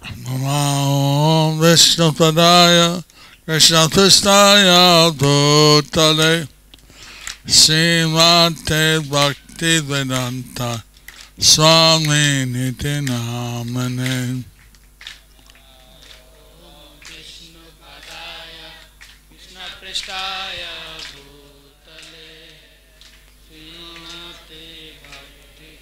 Namo Vishnu Padaya Krishna Krishna Bhutale Srimate Bhakti Vedanta Swami Niti Namane. Vishnu Padaya Krishna Prestaya Bhutale Srimate Bhakti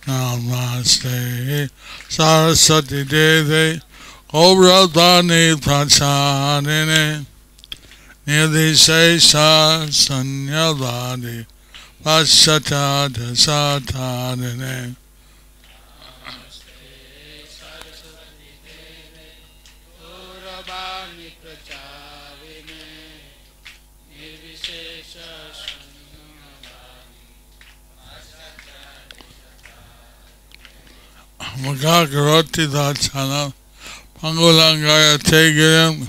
Namaste Saraswati Devi Gauravani Prachadine Nidhisesha Sanyavadi Paschata Dasatadine. Magakaroti Dachana Pangulangaya Tegirim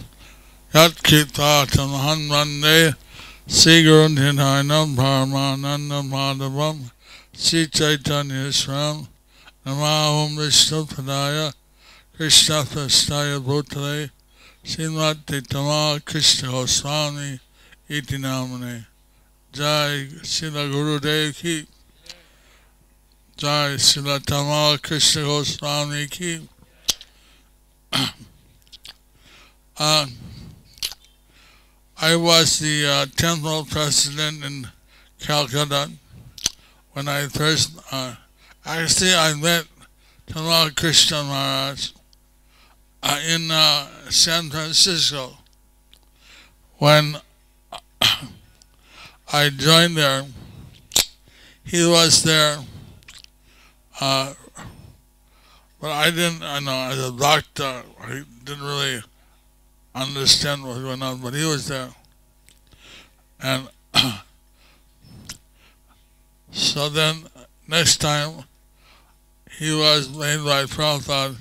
Yat Kita Tamahan Vande Sigurun Hinainam Parmananda Madhavam Sri Chaitanya Isram Namahum Vishnu Padaya Krishna Prastaya Bhutale Srimati Tamal Krishna Goswami Iti Namane. Jai Srila Gurudev Ki Jai Srila Tamal Krishna Goswami Ki. I was the temple president in Calcutta when I first, actually I met Tamal Krishna Maharaj in San Francisco. When I joined there, he was there, but I know, as a doctor, I didn't really understand what was going on, but he was there. And so then, next time, he was made by Prabhupada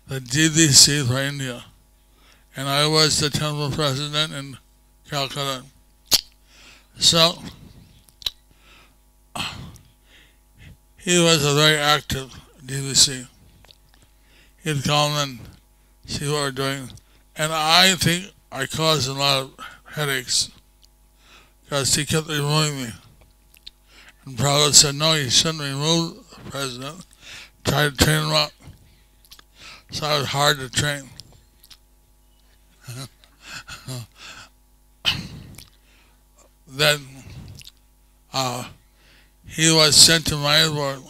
the GDC for India. And I was the temple president in Calcutta. So, he was a very active GDC. He'd come and see what we're doing. And I think I caused a lot of headaches because he kept removing me. And Prabhupada said, no, you shouldn't remove the president. Try to train him up. So I was hard to train. Then he was sent to Mayapur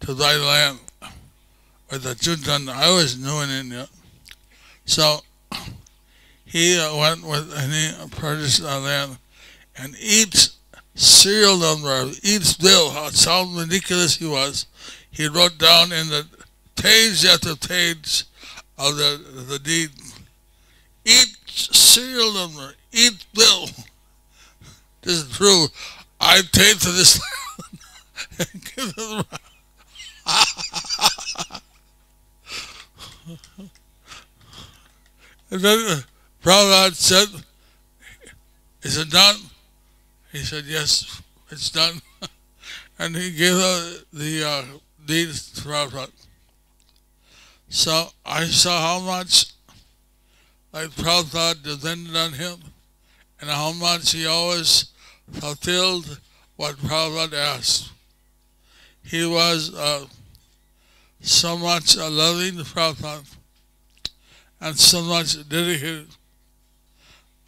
to buy land with the Chutan. I was new in India. So he went with and he purchased land. And each serial number of each bill, how ridiculous he was, he wrote down in the page after page of the deed. Each serial number, each bill. This is true. I paid for this land and give it And then Prabhupada said, is it done? He said, yes, it's done. And he gave the deeds to Prabhupada. So I saw how much like Prabhupada depended on him and how much he always fulfilled what Prabhupada asked. He was so much loving to Prabhupada and so much dedicated.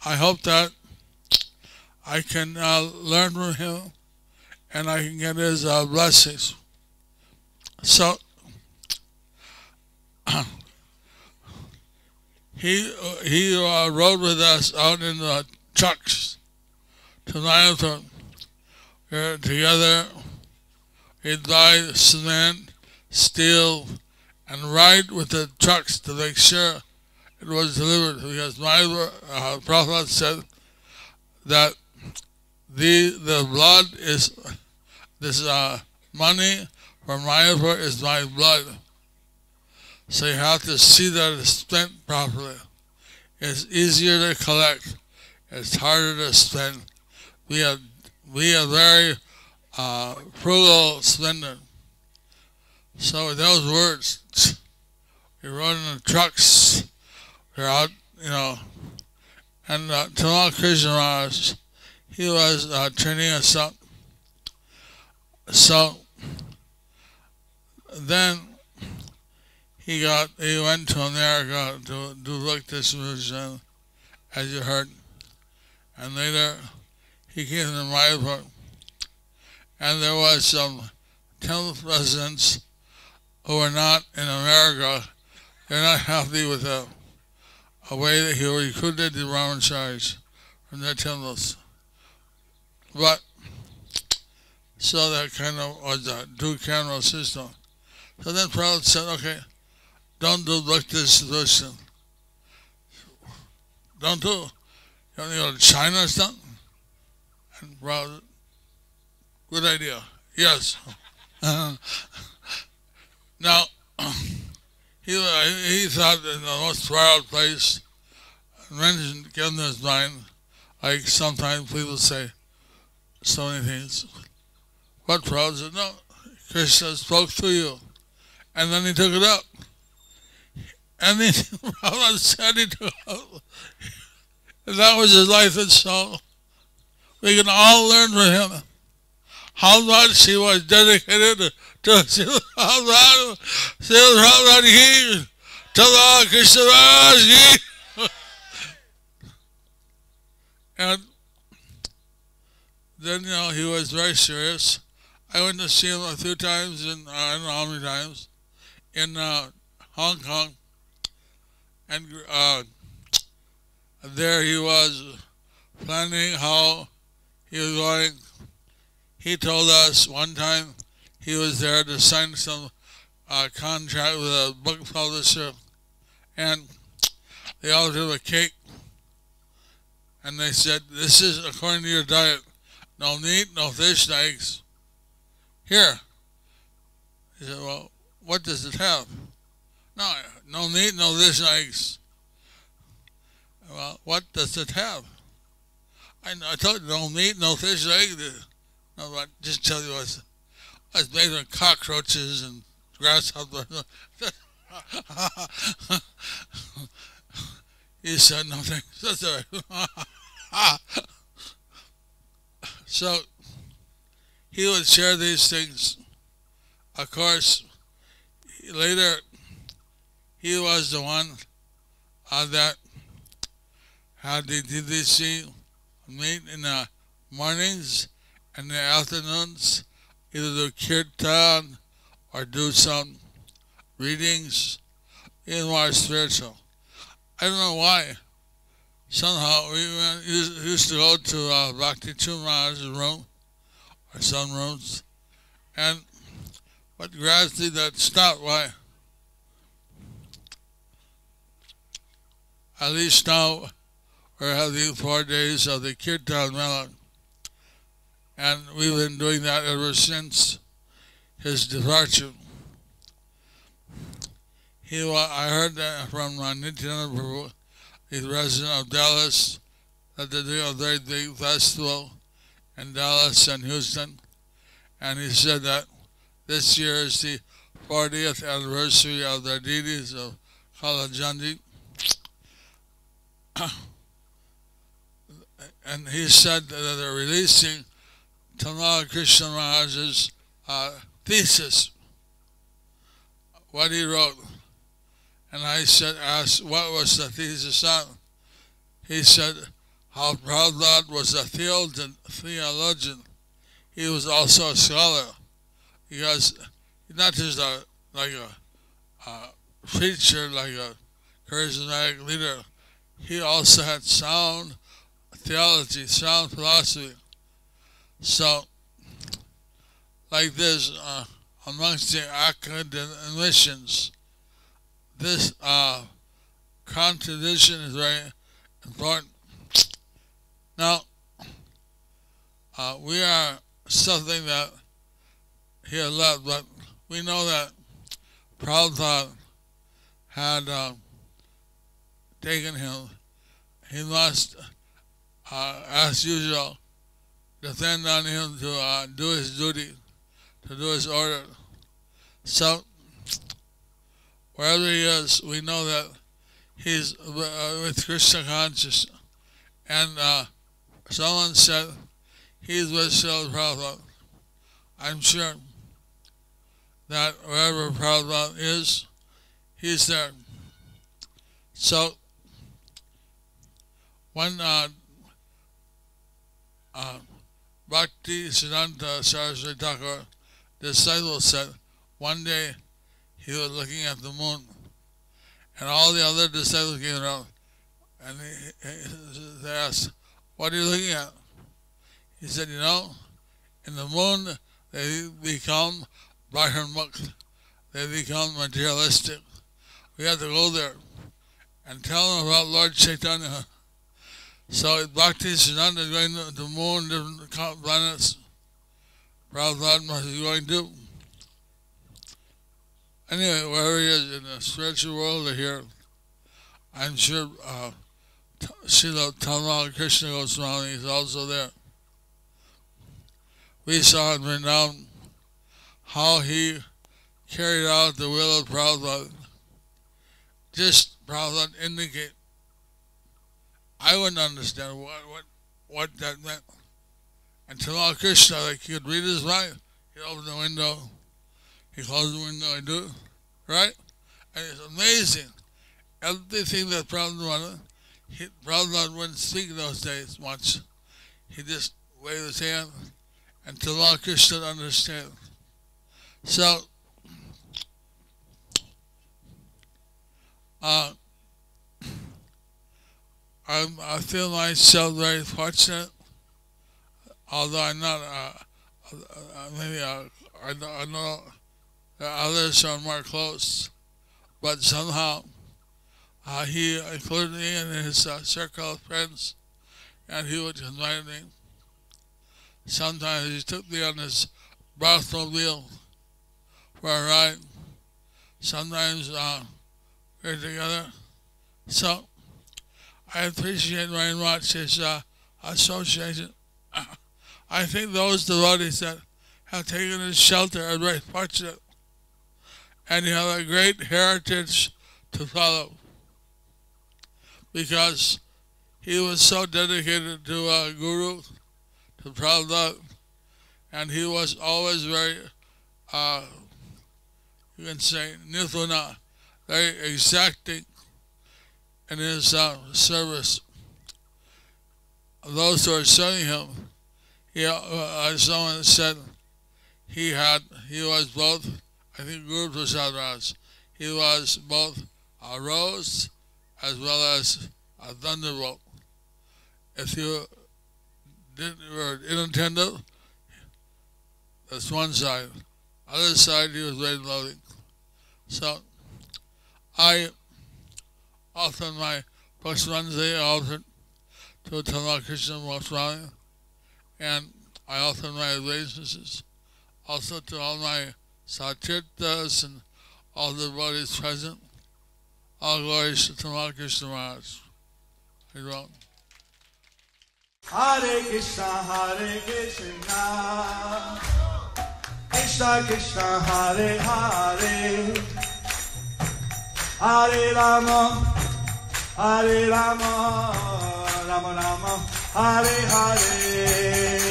I hope that I can learn from him and I can get his blessings. So, he rode with us out in the trucks to Mayapur. We were together. He'd buy cement, steel, and ride with the trucks to make sure it was delivered. Because Prabhupada said that the blood is, this money for Mayapur is my blood. So you have to see that it's spent properly. It's easier to collect. It's harder to spend. We are very frugal spender. So with those words, we rode in the trucks. We're out, and Tamal Krishna Maharaj, he was training us up. So then he went to America to do look distribution, as you heard, and later he came to Mayapur, and there was some 10 residents who were not in America. They're not happy with the way that he recruited the brahmacharis from their temples. But so that kind of was a two-camera system. So then Prabhupada said, okay, don't do look distribution. Don't do. You want to go to China or something? And Prabhupada, good idea. Yes. Now, he thought in the most wild place, mentioned in his mind, like sometimes people say so many things. But Prabhupada said, no, Krishna spoke to you. And then he took it up. And then Prabhupada said he took it up. And that was his life and soul. We can all learn from him how much he was dedicated to Srila Prabhupada. Srila Prabhupada ki, Tamal Krishna Maharaj ki. And then, he was very serious. I went to see him a few times, I don't know how many times, in Hong Kong. And there he was planning how he was going. He told us one time he was there to sign some contract with a book publisher, and they offered him a cake, and they said, this is according to your diet. No meat, no fish, no eggs. Here. He said, well, what does it have? No meat, no fish, no eggs. Well, what does it have? I told you, no meat, no fish, no eggs. No, but just tell you it's made of cockroaches and grasshoppers. He said, no thanks. That's all right. So he would share these things. Of course, later he was the one that had the DDC meet in the mornings and the afternoons, either do kirtan or do some readings, even more spiritual. I don't know why. Somehow we used to go to Bhakti Chumar's room, or some rooms, but gradually that stopped. Why? At least now we're having 4 days of the Kirtan Mela, and we've been doing that ever since his departure. I heard that from Nityananda Prabhu, the resident of Dallas, that they're doing a very big festival in Dallas and Houston, and he said that this year is the 40th anniversary of the deities of Kalajandi. And he said that they're releasing Tamal Krishna Maharaj's thesis, what he wrote. And I asked, what was the thesis on? He said, how Prabhupada was a theologian. He was also a scholar, because he's not just like a preacher, like a charismatic leader. He also had sound theology, sound philosophy. So, like this, amongst the academicians, this contradiction is very important. Now, we are something that he had left, but we know that Prabhupada had taken him. He must, as usual, depend on him to do his duty, to do his order. So wherever he is, we know that he's with Krishna consciousness. And someone said he's with Srila Prabhupada. I'm sure that wherever Prabhupada is, he's there. So, when Bhakti Siddhanta Saraswati Thakur disciple said, one day he was looking at the moon, and all the other disciples came around, and they asked, what are you looking at? He said, you know, in the moon they become Brahmamukh, they become materialistic. We have to go there and tell them about Lord Chaitanya. So Bhakti Siddhanta is going to the moon, different planets. Prabhupada must be going to. Anyway, wherever he is in the spiritual world or here, I'm sure Srila Tamal Krishna Goswami is also there. We saw in Vrindavan how he carried out the will of Prabhupada. Just Prabhupada indicate. I wouldn't understand what that meant. And Tamal Krishna, like he could read his mind. He'd open the window, he closed the window, he'd do it, right? And it's amazing. Everything that Prabhupada wanted, Prabhupada wouldn't speak in those days much. He just waved his hand, and Tamal Krishna would understand. So, I feel myself very fortunate, although I'm not, I know that others are more close, but somehow he included me in his circle of friends, and he would invite me. Sometimes he took me on his Brathmobile for a ride. Sometimes we're together. So I appreciate very much his association. I think those devotees that have taken his shelter are very fortunate, and you have a great heritage to follow, because he was so dedicated to Guru, to Prabhupada, and he was always very, you can say, nithuna, very exacting in his service. Those who are serving him, someone said he was both, I think Guru Prasad Raj, he was both a rose as well as a thunderbolt. If you were inattentive, that's one side. Other side, he was very loving. So, I offered my Pushpanjali altar to Tamal Krishna Goswami, and I offered my obeisances also to all my Satirthas and all the devotees present. All glories to Tamal Krishna Maharaj. Hare Krishna, Krishna Krishna, Hare Hare, Hare Rama, Rama Rama, Hare Hare.